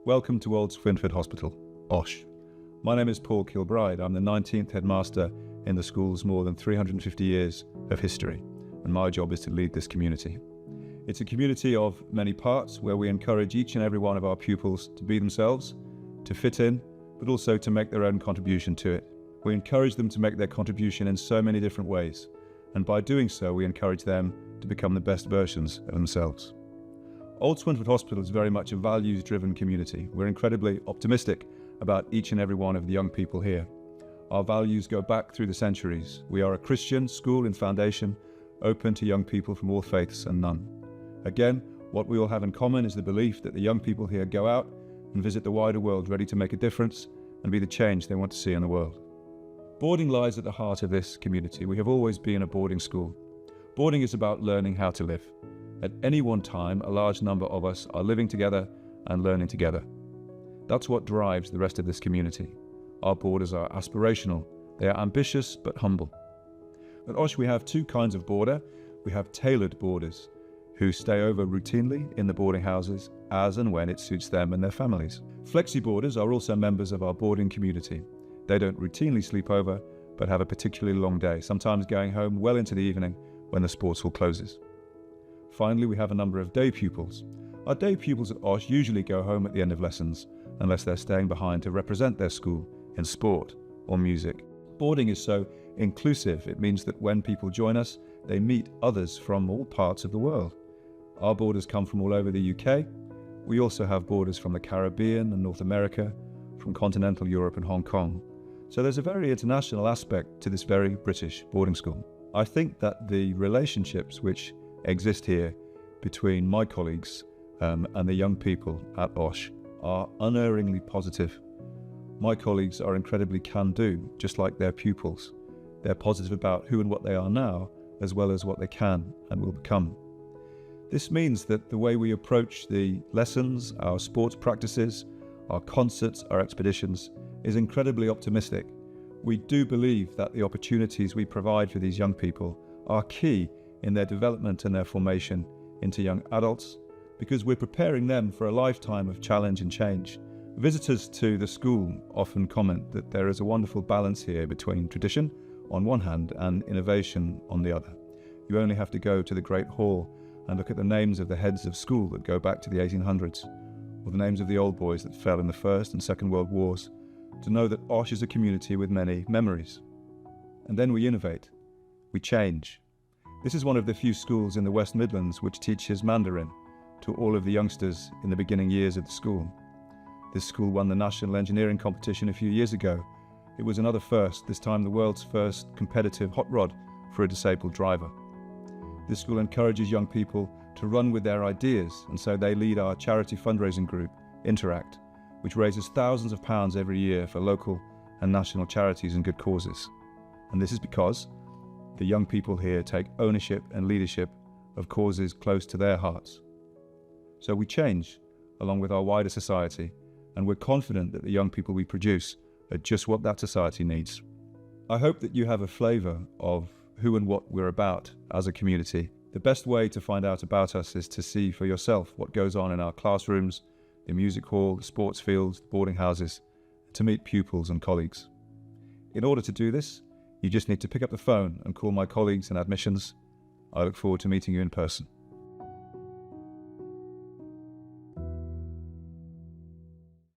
Welcome to Old Swinford Hospital, OSH. My name is Paul Kilbride. I'm the 19th Headmaster in the school's more than 350 years of history, and my job is to lead this community. It's a community of many parts where we encourage each and every one of our pupils to be themselves, to fit in, but also to make their own contribution to it. We encourage them to make their contribution in so many different ways, and by doing so we encourage them to become the best versions of themselves. Old Swinford Hospital is very much a values-driven community. We're incredibly optimistic about each and every one of the young people here. Our values go back through the centuries. We are a Christian school in foundation, open to young people from all faiths and none. Again, what we all have in common is the belief that the young people here go out and visit the wider world ready to make a difference and be the change they want to see in the world. Boarding lies at the heart of this community. We have always been a boarding school. Boarding is about learning how to live. At any one time, a large number of us are living together and learning together. That's what drives the rest of this community. Our boarders are aspirational. They are ambitious but humble. At OSH we have two kinds of boarder. We have tailored boarders who stay over routinely in the boarding houses as and when it suits them and their families. Flexi boarders are also members of our boarding community. They don't routinely sleep over but have a particularly long day, sometimes going home well into the evening when the sports hall closes. Finally, we have a number of day pupils. Our day pupils at OSH usually go home at the end of lessons, unless they're staying behind to represent their school in sport or music. Boarding is so inclusive. It means that when people join us, they meet others from all parts of the world. Our boarders come from all over the UK. We also have boarders from the Caribbean and North America, from continental Europe and Hong Kong. So there's a very international aspect to this very British boarding school. I think that the relationships which exist here between my colleagues and the young people at OSH are unerringly positive. My colleagues are incredibly can-do, just like their pupils. They're positive about who and what they are now, as well as what they can and will become. This means that the way we approach the lessons, our sports practices, our concerts, our expeditions, is incredibly optimistic. We do believe that the opportunities we provide for these young people are key in their development and their formation into young adults, because we're preparing them for a lifetime of challenge and change. Visitors to the school often comment that there is a wonderful balance here between tradition on one hand and innovation on the other. You only have to go to the Great Hall and look at the names of the heads of school that go back to the 1800s, or the names of the old boys that fell in the First and Second World Wars, to know that OSH is a community with many memories. And then we innovate, we change. This is one of the few schools in the West Midlands which teaches Mandarin to all of the youngsters in the beginning years of the school. This school won the National Engineering Competition a few years ago. It was another first, this time the world's first competitive hot rod for a disabled driver. This school encourages young people to run with their ideas, and so they lead our charity fundraising group, Interact, which raises thousands of pounds every year for local and national charities and good causes. And this is because the young people here take ownership and leadership of causes close to their hearts. So we change along with our wider society, and we're confident that the young people we produce are just what that society needs. I hope that you have a flavour of who and what we're about as a community. The best way to find out about us is to see for yourself what goes on in our classrooms, the music hall, the sports fields, the boarding houses, and to meet pupils and colleagues. In order to do this, you just need to pick up the phone and call my colleagues in admissions. I look forward to meeting you in person.